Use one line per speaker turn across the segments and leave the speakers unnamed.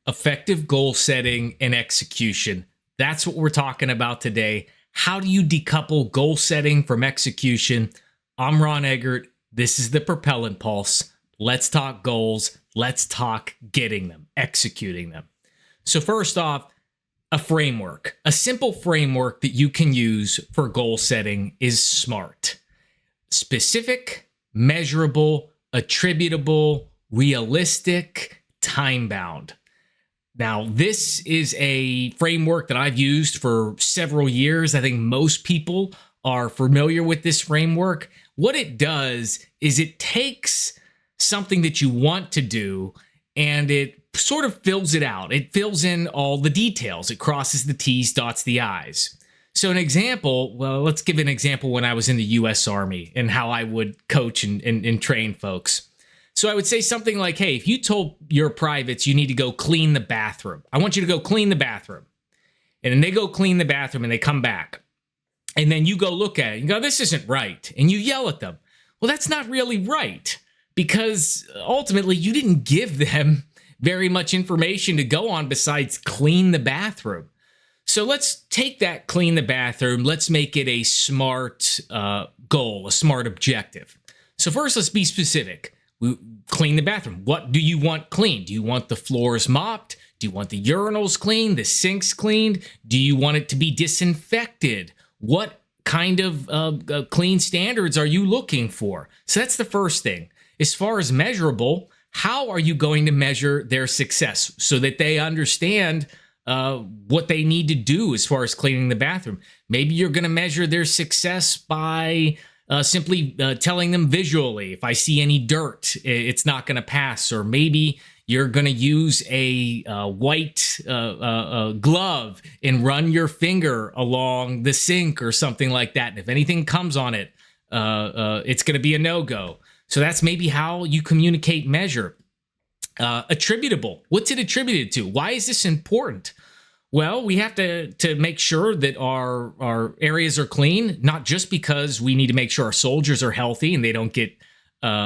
effective goal setting and execution. That's what we're talking about today. How do you decouple goal setting from execution? I'm Ron Eggert. This is the Propellant Pulse. Let's talk goals. Let's talk getting them, executing them. So first off, a framework. A simple framework that you can use for goal setting is SMART. Specific, measurable, attributable, realistic, time-bound. Now, this is a framework that I've used for several years. I think most people are familiar with this framework. What it does is it takes something that you want to do and it sort of fills it out. It fills in all the details. It crosses the T's, dots the I's. So an example, well, let's give an example when I was in the U.S. Army and how I would coach and train folks. So I would say something like, hey, if you told your privates you need to go clean the bathroom, I want you to go clean the bathroom. And then they go clean the bathroom and they come back. And then you go look at it and go, this isn't right. And you yell at them. Well, that's not really right because ultimately you didn't give them very much information to go on besides clean the bathroom. So let's take that clean the bathroom. Let's make it a SMART goal, a SMART objective. So first, let's be specific. We clean the bathroom. What do you want cleaned? Do you want the floors mopped? Do you want the urinals cleaned? The sinks cleaned? Do you want it to be disinfected? What kind of clean standards are you looking for? So that's the first thing. As far as measurable, how are you going to measure their success so that they understand what they need to do as far as cleaning the bathroom? Maybe you're going to measure their success by simply telling them visually, if I see any dirt, it's not going to pass. Or maybe you're going to use a white glove and run your finger along the sink or something like that. And if anything comes on it, it's going to be a no-go. So that's maybe how you communicate measure. Attributable. What's it attributed to? Why is this important? Well, we have to make sure that our areas are clean, not just because we need to make sure our soldiers are healthy and they don't get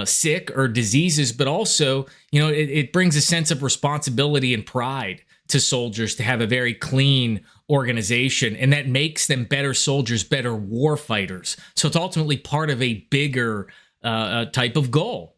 sick or diseases, but also, it brings a sense of responsibility and pride to soldiers to have a very clean organization, and that makes them better soldiers, better war fighters. So it's ultimately part of a bigger type of goal.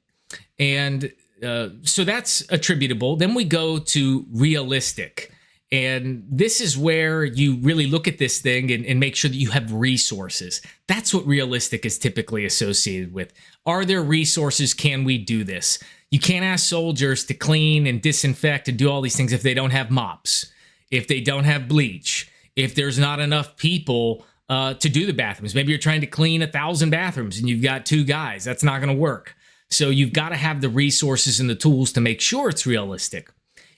And so that's attributable. Then we go to realistic. And this is where you really look at this thing and make sure that you have resources. That's what realistic is typically associated with. Are there resources? Can we do this? You can't ask soldiers to clean and disinfect and do all these things if they don't have mops, if they don't have bleach, if there's not enough people to do the bathrooms. Maybe you're trying to clean 1,000 bathrooms and you've got 2 guys. That's not going to work. So you've got to have the resources and the tools to make sure it's realistic.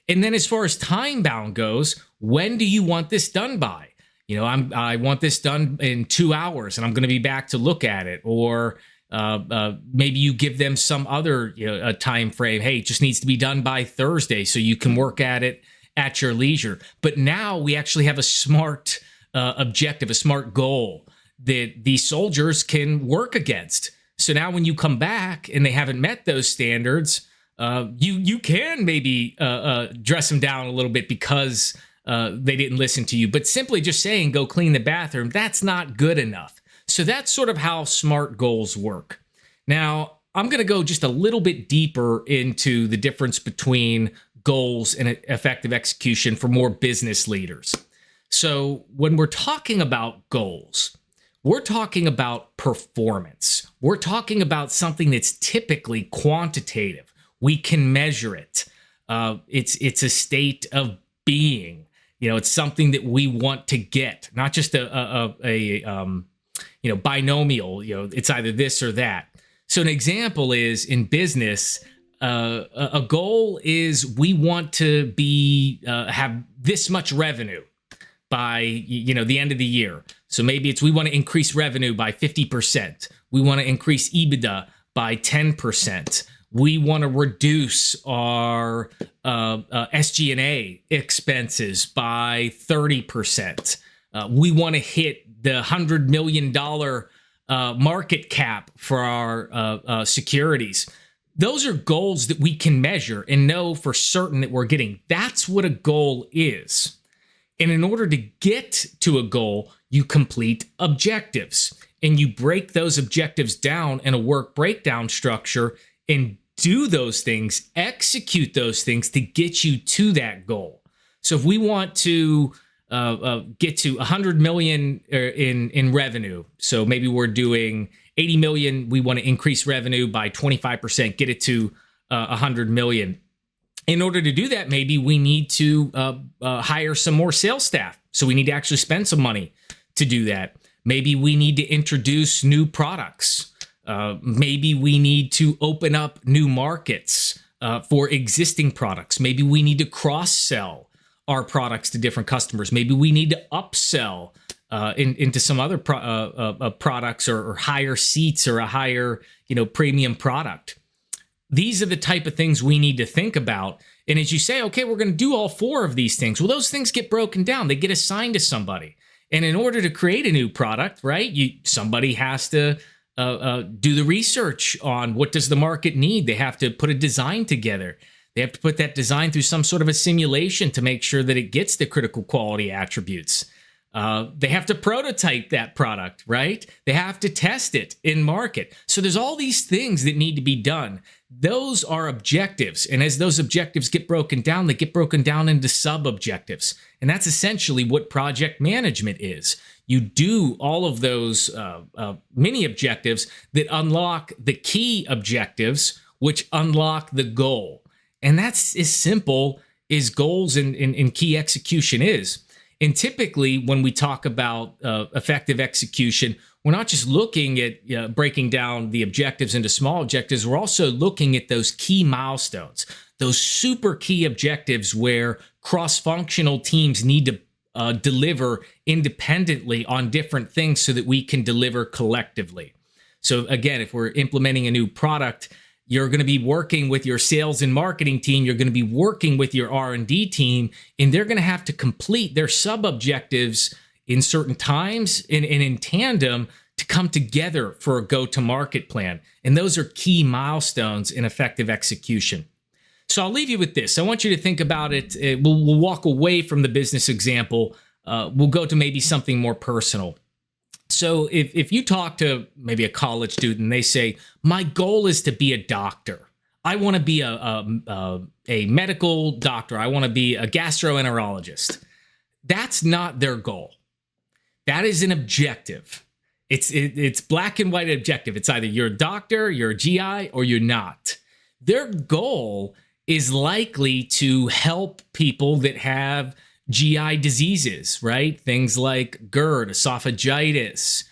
And then as far as time bound goes, when do you want this done by? I want this done in 2 hours and I'm going to be back to look at it. Or maybe you give them some other a time frame. Hey, it just needs to be done by Thursday so you can work at it at your leisure. But now we actually have a SMART objective, a SMART goal that these soldiers can work against. So now when you come back and they haven't met those standards, you can maybe dress them down a little bit because they didn't listen to you. But simply just saying, go clean the bathroom, that's not good enough. So that's sort of how SMART goals work. Now, I'm going to go just a little bit deeper into the difference between goals and effective execution for more business leaders. So when we're talking about goals, we're talking about performance. We're talking about something that's typically quantitative. We can measure it. It's a state of being. It's something that we want to get, not just a binomial. It's either this or that. So an example is in business. A goal is we want to have this much revenue by the end of the year. So maybe it's we want to increase revenue by 50%. We want to increase EBITDA by 10%. We want to reduce our SG&A expenses by 30%. We want to hit the $100 million market cap for our securities. Those are goals that we can measure and know for certain that we're getting. That's what a goal is. And in order to get to a goal, you complete objectives and you break those objectives down in a work breakdown structure and do those things, execute those things to get you to that goal. So if we want to get to 100 million in revenue, so maybe we're doing 80 million, we want to increase revenue by 25%, get it to 100 million. In order to do that, maybe we need to hire some more sales staff. So we need to actually spend some money to do that. Maybe we need to introduce new products. Maybe we need to open up new markets for existing products. Maybe we need to cross-sell our products to different customers. Maybe we need to upsell into some other products or higher seats or a higher, premium product. These are the type of things we need to think about. And as you say, okay, we're going to do all four of these things. Well, those things get broken down. They get assigned to somebody. And in order to create a new product, right, somebody has to do the research on what does the market need. They have to put a design together. They have to put that design through some sort of a simulation to make sure that it gets the critical quality attributes. They have to prototype that product, right? They have to test it in market. So there's all these things that need to be done. Those are objectives. And as those objectives get broken down, they get broken down into sub-objectives. And that's essentially what project management is. You do all of those mini objectives that unlock the key objectives, which unlock the goal. And that's as simple as goals and key execution is. And typically, when we talk about effective execution, we're not just looking at breaking down the objectives into small objectives. We're also looking at those key milestones, those super key objectives where cross-functional teams need to deliver independently on different things so that we can deliver collectively. So again, if we're implementing a new product, you're going to be working with your sales and marketing team. You're going to be working with your R&D team, and they're going to have to complete their sub-objectives in certain times and in tandem to come together for a go-to-market plan. And those are key milestones in effective execution. So I'll leave you with this. I want you to think about it. We'll walk away from the business example. We'll go to maybe something more personal. So if you talk to maybe a college student, they say, my goal is to be a doctor. I want to be a medical doctor. I want to be a gastroenterologist. That's not their goal. That is an objective. It's black and white objective. It's either you're a doctor, you're a GI, or you're not. Their goal is likely to help people that have GI diseases, right? Things like GERD, esophagitis,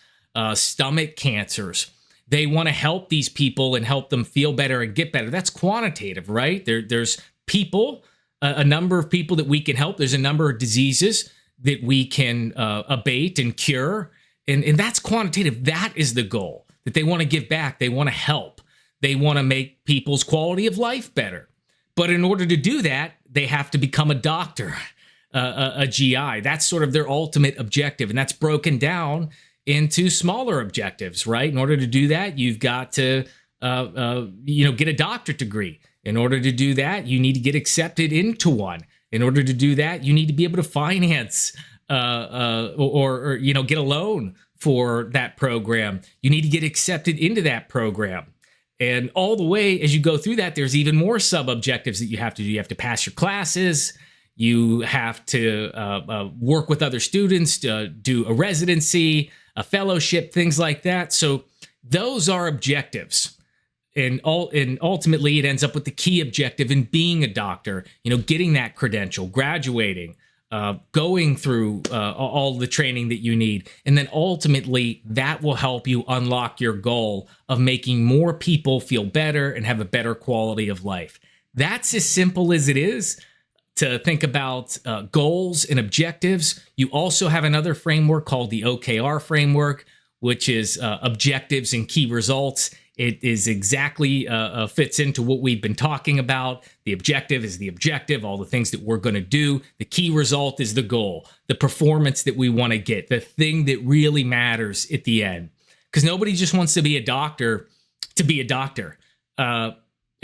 stomach cancers. They want to help these people and help them feel better and get better. That's quantitative, right? There's people, a number of people that we can help. There's a number of diseases that we can abate and cure. And that's quantitative. That is the goal, that they want to give back. They want to help. They want to make people's quality of life better. But in order to do that, they have to become a doctor. A GI. That's sort of their ultimate objective. And that's broken down into smaller objectives, right? In order to do that, you've got to, get a doctorate degree. In order to do that, you need to get accepted into one. In order to do that, you need to be able to finance or get a loan for that program. You need to get accepted into that program. And all the way as you go through that, there's even more sub-objectives that you have to do. You have to pass your classes. You have to work with other students, to do a residency, a fellowship, things like that. So those are objectives. And ultimately, it ends up with the key objective in being a doctor, getting that credential, graduating, going through all the training that you need. And then ultimately, that will help you unlock your goal of making more people feel better and have a better quality of life. That's as simple as it is to think about goals and objectives. You also have another framework called the OKR framework, which is objectives and key results. It is exactly fits into what we've been talking about. The objective is the objective, all the things that we're going to do. The key result is the goal, the performance that we want to get, the thing that really matters at the end. Because nobody just wants to be a doctor to be a doctor.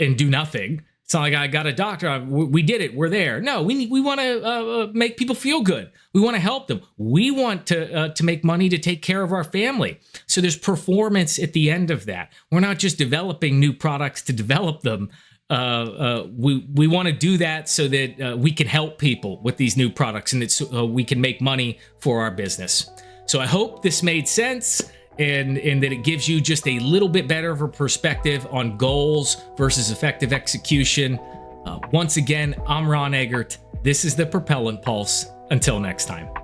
and do nothing. It's not like I got a doctor. We did it. We're there. No, we want to make people feel good. We want to help them. We want to make money to take care of our family. So there's performance at the end of that. We're not just developing new products to develop them. We want to do that so that we can help people with these new products and that we can make money for our business. So I hope this made sense. And that it gives you just a little bit better of a perspective on goals versus effective execution. Once again, I'm Ron Eggert. This is the Propellant Pulse. Until next time.